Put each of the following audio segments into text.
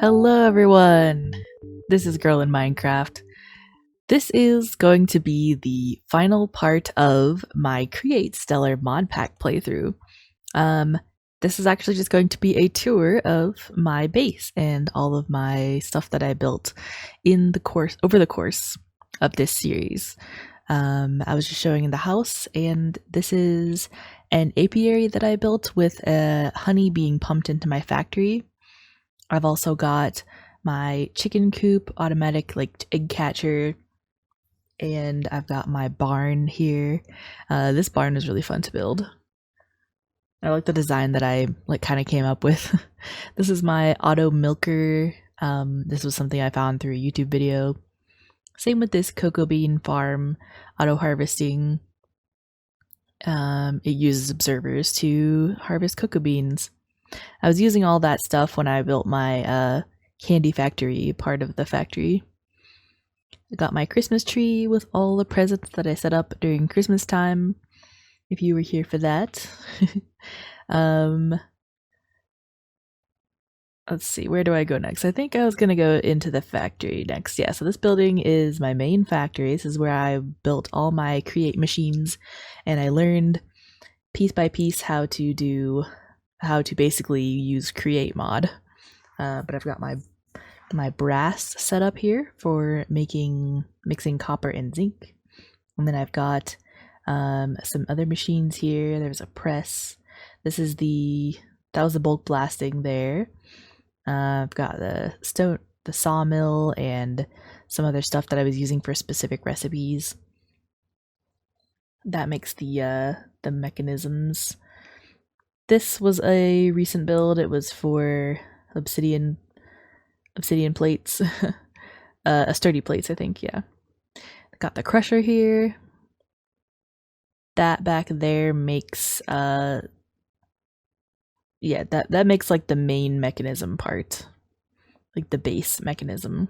Hello everyone! This is Girl in Minecraft. This is going to be the final part of my Create Stellar Modpack playthrough. This is actually just going to be a tour of my base and all of my stuff that I built over the course of this series. I was just showing in the house, and this is an apiary that I built with honey being pumped into my factory. I've also got my chicken coop, automatic egg catcher, and I've got my barn here. This barn is really fun to build. I like the design that I kind of came up with. This is my auto milker. This was something I found through a YouTube video. Same with this cocoa bean farm, auto harvesting. It uses observers to harvest cocoa beans. I was using all that stuff when I built my candy factory part of the factory. I got my Christmas tree with all the presents that I set up during Christmas time, if you were here for that. Let's see, where do I go next? I think I was gonna go into the factory next. Yeah, so this building is my main factory. This is where I built all my create machines, and I learned piece by piece how to basically use create mod. But I've got my brass set up here for mixing copper and zinc. And then I've got some other machines here. There's a press. That was the bulk blasting there. I've got the sawmill and some other stuff that I was using for specific recipes. That makes the mechanisms. This was a recent build. It was for obsidian plates. Sturdy plates, I think, yeah. Got the crusher here. That back there makes that makes the main mechanism part, the base mechanism.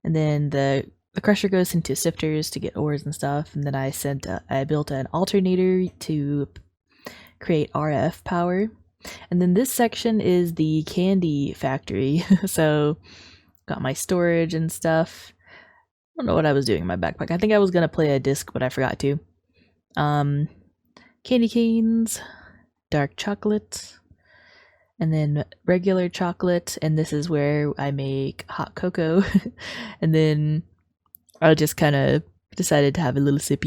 And then the crusher goes into sifters to get ores and stuff, and then I built an alternator to create RF power. And then this section is the candy factory. So got my storage and stuff. I don't know what I was doing in my backpack. I think I was gonna play a disc, but I forgot to. Candy canes, dark chocolate, and then regular chocolate, and this is where I make hot cocoa. And then I just kind of decided to have a little sip.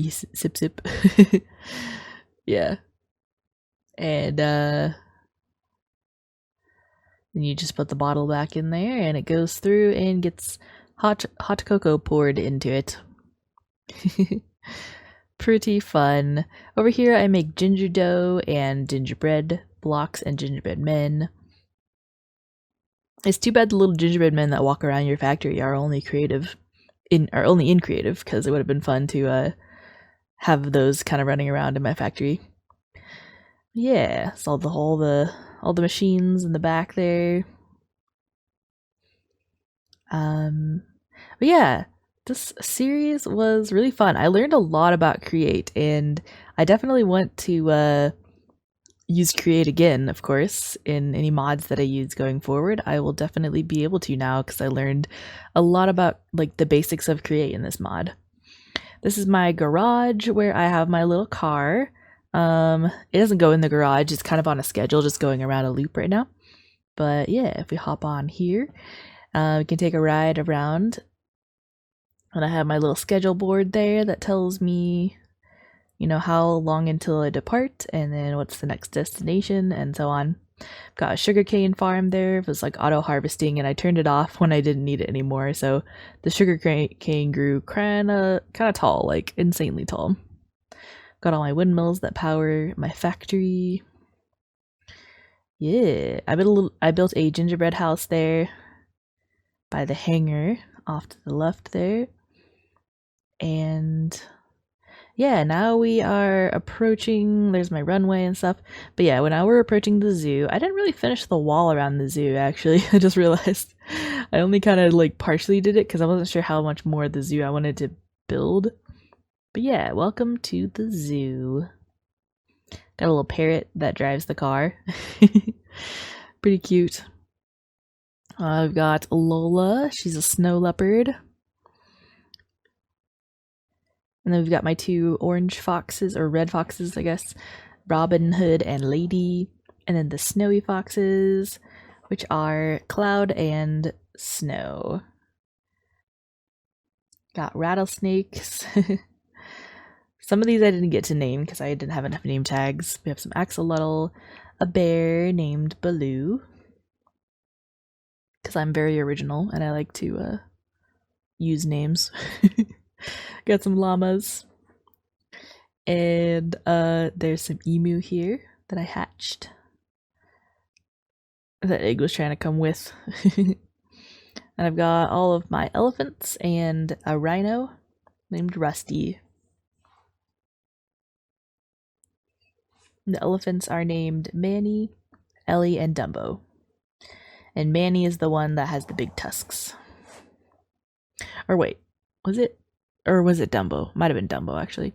Yeah. And then you just put the bottle back in there, and it goes through and gets hot cocoa poured into it. Pretty fun. Over here I make ginger dough and gingerbread blocks and gingerbread men. It's too bad the little gingerbread men that walk around your factory are only in creative, because it would have been fun to have those kind of running around in my factory. Yeah, so all the machines in the back there. But yeah, this series was really fun. I learned a lot about Create, and I definitely want to use Create again, of course, in any mods that I use going forward. I will definitely be able to now, because I learned a lot about the basics of Create in this mod. This is my garage where I have my little car. It doesn't go in the garage, it's kind of on a schedule, just going around a loop right now. But yeah, if we hop on here, we can take a ride around. And I have my little schedule board there that tells me, how long until I depart, and then what's the next destination, and so on. Got a sugarcane farm there. It was auto harvesting, and I turned it off when I didn't need it anymore, so the sugarcane grew kind of tall, insanely tall. Got all my windmills that power my factory. Yeah, I built a gingerbread house there by the hangar off to the left there. And yeah, now we are approaching, there's my runway and stuff. But yeah, now we're approaching the zoo. I didn't really finish the wall around the zoo, actually. I just realized I only kind of partially did it because I wasn't sure how much more of the zoo I wanted to build. But yeah, welcome to the zoo. Got a little parrot that drives the car. Pretty cute. I've got Lola. She's a snow leopard. And then we've got my two orange foxes, or red foxes, I guess. Robin Hood and Lady. And then the snowy foxes, which are Cloud and Snow. Got rattlesnakes. Some of these I didn't get to name because I didn't have enough name tags. We have some axolotl, a bear named Baloo, because I'm very original and I like to use names. Got some llamas. And there's some emu here that I hatched. That egg was trying to come with. And I've got all of my elephants and a rhino named Rusty. The elephants are named Manny, Ellie, and Dumbo. And Manny is the one that has the big tusks. Or wait, was it? Or was it Dumbo? Might have been Dumbo, actually.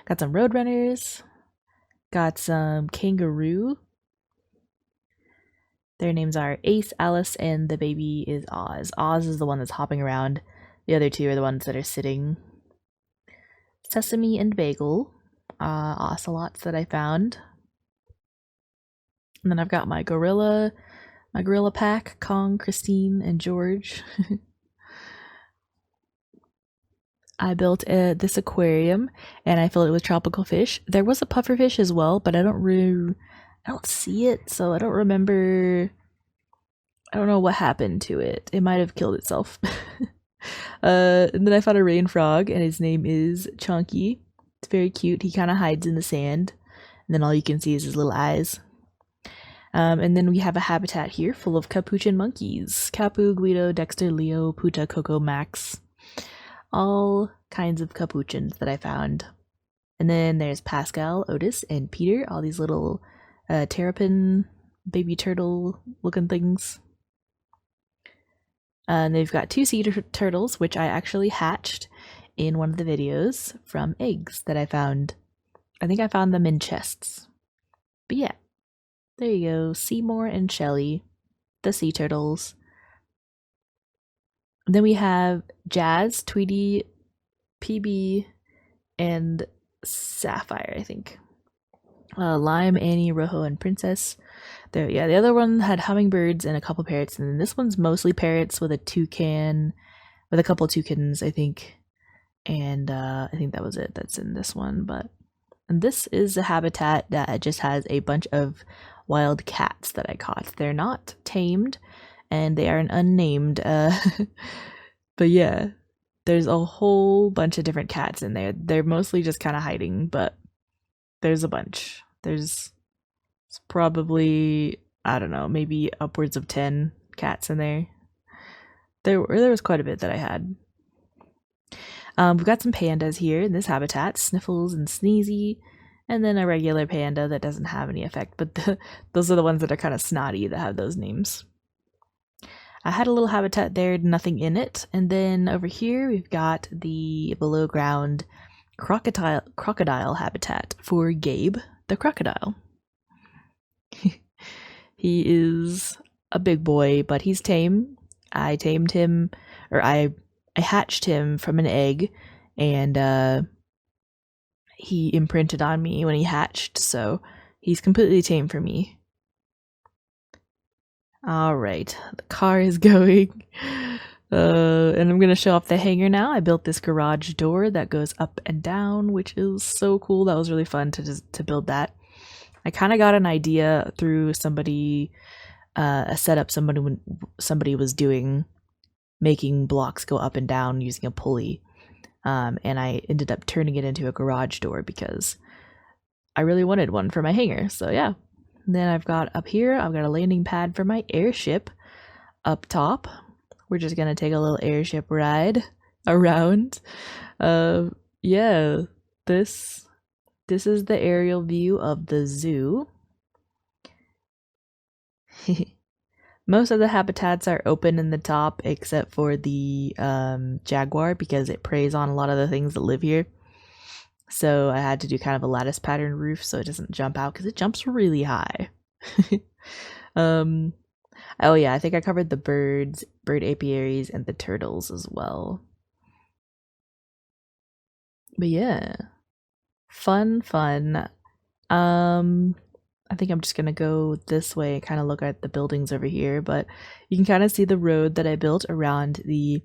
Got some roadrunners. Got some kangaroo. Their names are Ace, Alice, and the baby is Oz. Oz is the one that's hopping around. The other two are the ones that are sitting. Sesame and Bagel. Ocelots that I found. And then I've got my gorilla pack, Kong, Christine, and George. I built this aquarium and I filled it with tropical fish. There was a pufferfish as well, but I don't see it, so I don't remember. I don't know what happened to it. It might have killed itself. And then I found a rain frog, and his name is Chunky. It's very cute. He kind of hides in the sand, and then all you can see is his little eyes. And then we have a habitat here full of capuchin monkeys. Capu, Guido, Dexter, Leo, Puta, Coco, Max. All kinds of capuchins that I found. And then there's Pascal, Otis, and Peter. All these little terrapin baby turtle looking things. And they've got two sea turtles, which I actually hatched in one of the videos from eggs that I found. I think I found them in chests. But yeah, there you go. Seymour and Shelly, the sea turtles. Then we have Jazz, Tweety, PB, and Sapphire, I think. Lime, Annie, Rojo, and Princess. There, yeah, the other one had hummingbirds and a couple parrots, and then this one's mostly parrots with a toucan, with a couple toucans, I think. And I think that was it that's in this one. And this is a habitat that just has a bunch of wild cats that I caught. They're not tamed, and they are an unnamed. But yeah, there's a whole bunch of different cats in there. They're mostly just kind of hiding, but there's a bunch. There's probably, I don't know, maybe upwards of 10 cats in there. There was quite a bit that I had. We've got some pandas here in this habitat, Sniffles and Sneezy, and then a regular panda that doesn't have any effect, but those are the ones that are kind of snotty that have those names. I had a little habitat there, nothing in it, and then over here we've got the below ground crocodile habitat for Gabe the crocodile. He is a big boy, but he's tame. I tamed him, or I hatched him from an egg, and he imprinted on me when he hatched, so he's completely tame for me. Alright, the car is going. And I'm gonna show off the hangar now. I built this garage door that goes up and down, which is so cool. That was really fun to build that. I kind of got an idea through somebody, a setup somebody was doing, making blocks go up and down using a pulley. And I ended up turning it into a garage door because I really wanted one for my hangar. So yeah. And then I've got up here, I've got a landing pad for my airship up top. We're just gonna take a little airship ride around. Yeah, this is the aerial view of the zoo. Most of the habitats are open in the top except for the jaguar because it preys on a lot of the things that live here. So I had to do kind of a lattice pattern roof so it doesn't jump out because it jumps really high. Oh yeah, I think I covered the birds, bird apiaries, and the turtles as well. But yeah, fun. Um, I think I'm just gonna go this way and kind of look at the buildings over here, but you can kind of see the road that I built around the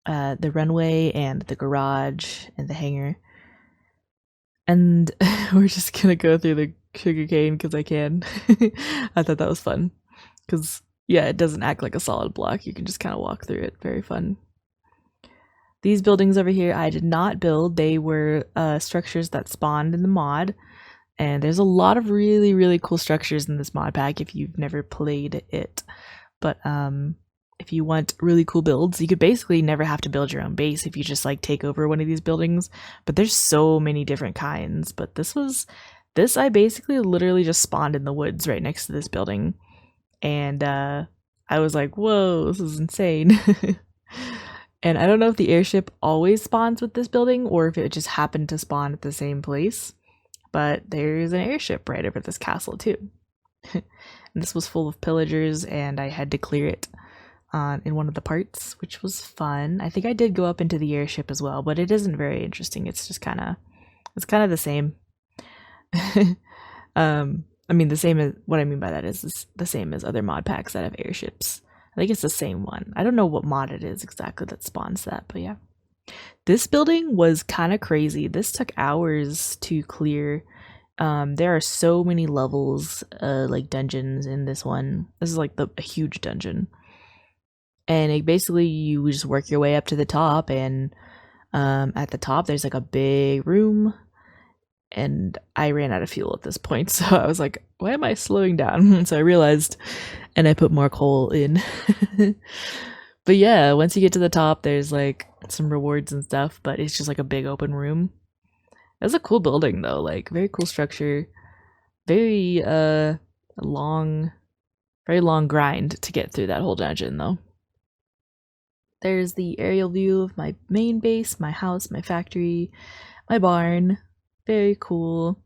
runway and the garage and the hangar. And we're just gonna go through the sugarcane because I can. I thought that was fun because yeah, it doesn't act like a solid block. You can just kind of walk through it. Very fun. These buildings over here I did not build. They were structures that spawned in the mod. And there's a lot of really cool structures in this mod pack if you've never played it. But if you want really cool builds, you could basically never have to build your own base if you just like take over one of these buildings. But there's so many different kinds. But this I basically literally just spawned in the woods right next to this building. And I was like, whoa, this is insane. And I don't know if the airship always spawns with this building or if it just happened to spawn at the same place. But there's an airship right over this castle too. And this was full of pillagers and I had to clear it in one of the parts, which was fun. I think I did go up into the airship as well, but it isn't very interesting. It's just it's kind of the same. I mean, the same as what I mean by that is the same as other mod packs that have airships. I think it's the same one. I don't know what mod it is exactly that spawns that, but yeah. This building was kind of crazy. This took hours to clear. There are so many levels, like dungeons in this one. This is like a huge dungeon. And it basically you just work your way up to the top, and at the top there's like a big room. And I ran out of fuel at this point, so I was like, why am I slowing down? So I realized, and I put more coal in. But yeah, once you get to the top, there's like some rewards and stuff, but it's just like a big open room. It's a cool building though, like very cool structure. Very long very long grind to get through that whole dungeon though. There's the aerial view of my main base, my house, my factory, my barn. Very cool.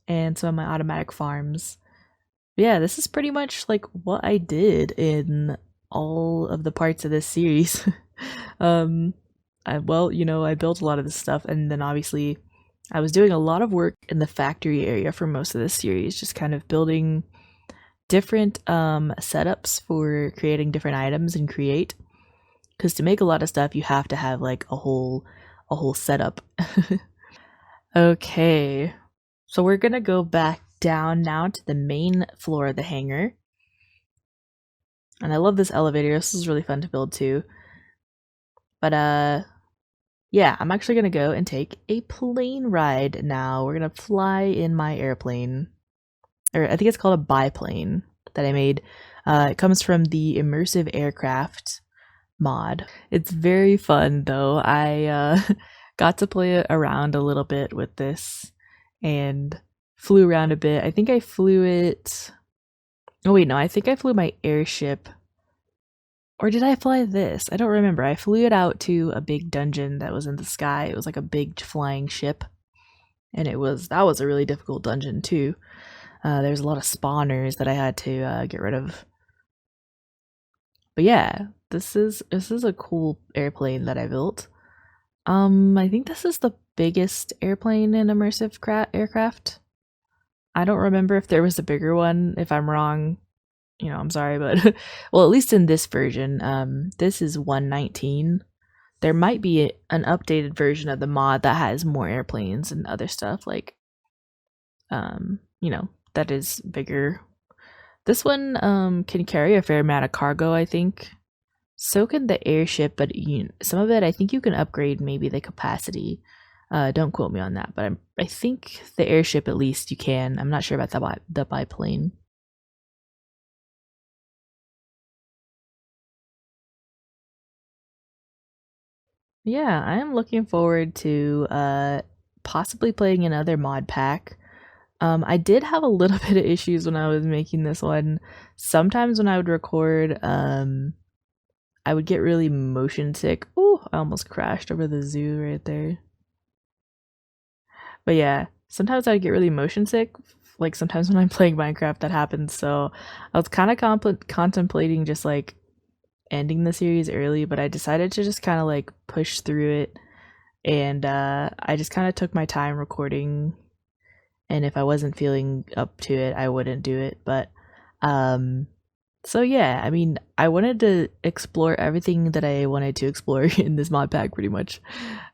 And some of my automatic farms. But yeah, this is pretty much like what I did in all of the parts of this series. Well, you know, I built a lot of this stuff, and then obviously I was doing a lot of work in the factory area for most of this series, just kind of building different setups for creating different items and create. Because to make a lot of stuff, you have to have like a whole setup. Okay, so we're gonna go back down now to the main floor of the hangar. And I love this elevator. This is really fun to build too. But yeah, I'm actually gonna go and take a plane ride now. We're gonna fly in my airplane. Or I think it's called a biplane that I made. It comes from the immersive aircraft mod. It's very fun though. I got to play around a little bit with this and flew around a bit. I think I flew it. Oh wait, no, I think I flew my airship. Or did I fly this? I don't remember. I flew it out to a big dungeon that was in the sky. It was like a big flying ship. And that was a really difficult dungeon too. There's a lot of spawners that I had to get rid of. But yeah, this is a cool airplane that I built. I think this is the biggest airplane in immersive aircraft. I don't remember if there was a bigger one. If I'm wrong, you know, I'm sorry, but well, at least in this version, this is 119. There might be an updated version of the mod that has more airplanes and other stuff, like, you know, that is bigger. This one can carry a fair amount of cargo, I think. So can the airship, but some of it I think you can upgrade maybe the capacity. Don't quote me on that, but I think the airship at least you can. I'm not sure about the biplane. Yeah, I am looking forward to possibly playing another mod pack. I did have a little bit of issues when I was making this one. Sometimes when I would record, I would get really motion sick. Ooh, I almost crashed over the zoo right there. But yeah, sometimes I'd get really motion sick, like sometimes when I'm playing Minecraft that happens. So I was kind of contemplating just like ending the series early, but I decided to just kind of like push through it, and I just kind of took my time recording, and if I wasn't feeling up to it, I wouldn't do it. But so yeah, I mean, I wanted to explore everything that I wanted to explore in this mod pack pretty much.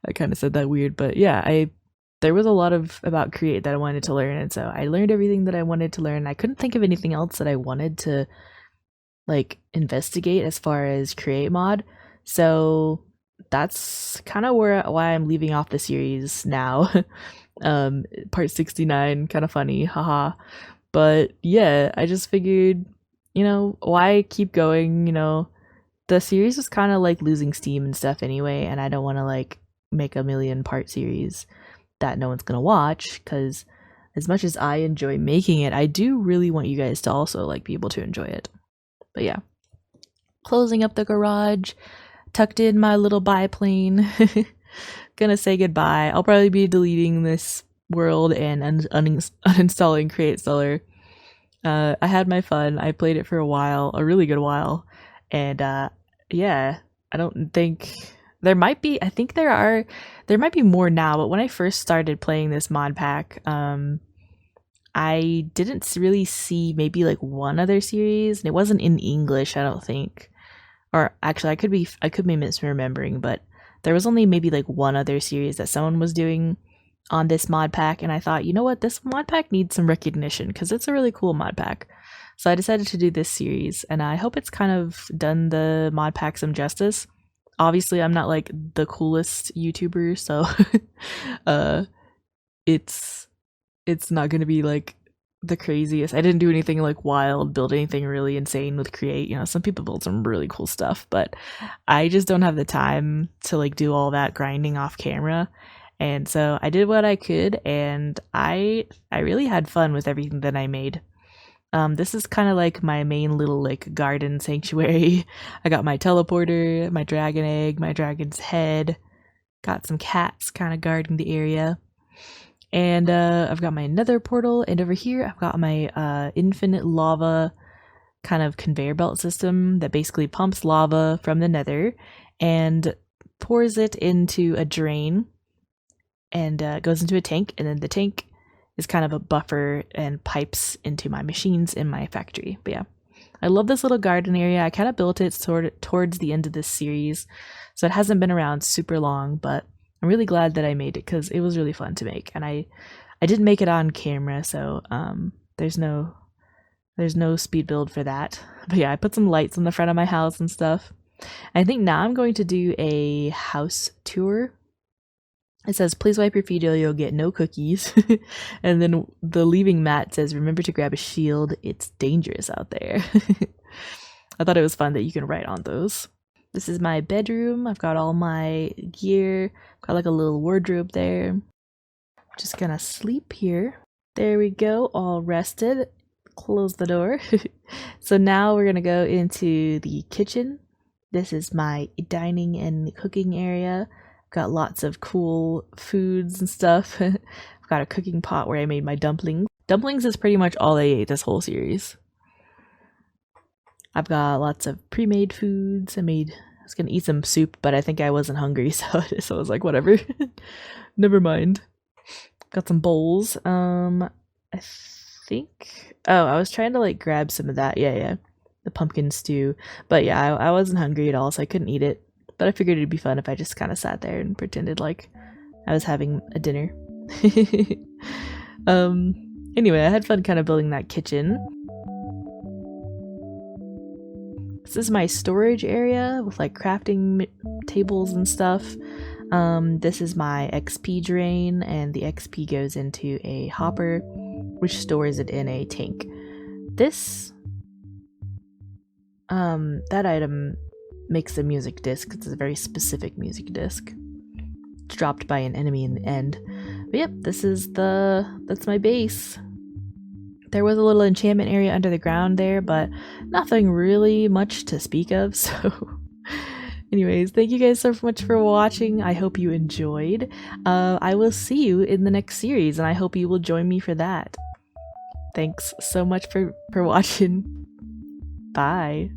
I kind of said that weird, but yeah, there was a lot of about create that I wanted to learn, and so I learned everything that I wanted to learn. I couldn't think of anything else that I wanted to like investigate as far as create mod. So that's kind of why I'm leaving off the series now. Part 69, kind of funny, haha. But yeah, I just figured, why keep going, the series was kind of like losing steam and stuff anyway, and I don't want to like make a million part series that no one's gonna watch, because as much as I enjoy making it, I do really want you guys to also like be able to enjoy it. But yeah, closing up the garage, tucked in my little biplane. Gonna say goodbye. I'll probably be deleting this world and uninstalling Create Stellar. I had my fun. I played it for a really good while, and yeah, I don't think there might be. I think there might be more now. But when I first started playing this mod pack, I didn't really see maybe like one other series, and it wasn't in English, I don't think. Or actually, I could be misremembering, but there was only maybe like one other series that someone was doing on this mod pack, and I thought, you know what, this mod pack needs some recognition because it's a really cool mod pack. So I decided to do this series, and I hope it's kind of done the mod pack some justice. Obviously, I'm not like the coolest YouTuber, so it's not gonna be like the craziest. I didn't do anything like wild, build anything really insane with create. Some people build some really cool stuff, but I just don't have the time to like do all that grinding off camera. And so I did what I could, and I really had fun with everything that I made. This is kind of like my main little like garden sanctuary. I got my teleporter, my dragon egg, my dragon's head, got some cats kind of guarding the area. And I've got my nether portal, and over here I've got my infinite lava kind of conveyor belt system that basically pumps lava from the nether and pours it into a drain, and goes into a tank, and then the tank is kind of a buffer and pipes into my machines in my factory. But yeah, I love this little garden area. I kind of built it towards the end of this series, so it hasn't been around super long, but I'm really glad that I made it because it was really fun to make, and I didn't make it on camera, so there's no speed build for that. But yeah, I put some lights on the front of my house and stuff. I think now I'm going to do a house tour. It says, please wipe your feet or you'll get no cookies. And then the leaving mat says, remember to grab a shield. It's dangerous out there. I thought it was fun that you can write on those. This is my bedroom. I've got all my gear. Got like a little wardrobe there. Just gonna sleep here. There we go, all rested. Close the door. So now we're gonna go into the kitchen. This is my dining and cooking area. Got lots of cool foods and stuff. I've got a cooking pot where I made my dumplings. Dumplings is pretty much all I ate this whole series. I've got lots of pre-made foods. I was gonna eat some soup, but I think I wasn't hungry, so I was like, whatever. Never mind. Got some bowls. I think... Oh, I was trying to like grab some of that. Yeah. The pumpkin stew. But yeah, I wasn't hungry at all, so I couldn't eat it. But I figured it'd be fun if I just kind of sat there and pretended like I was having a dinner. Anyway, I had fun kind of building that kitchen. This is my storage area with like crafting tables and stuff. This is my XP drain, and the XP goes into a hopper, which stores it in a tank. This, that item makes a music disc. It's a very specific music disc. It's dropped by an enemy in the end. But yep, that's my base. There was a little enchantment area under the ground there, but nothing really much to speak of, so anyways, thank you guys so much for watching. I hope you enjoyed. I will see you in the next series, and I hope you will join me for that. Thanks so much for watching. Bye.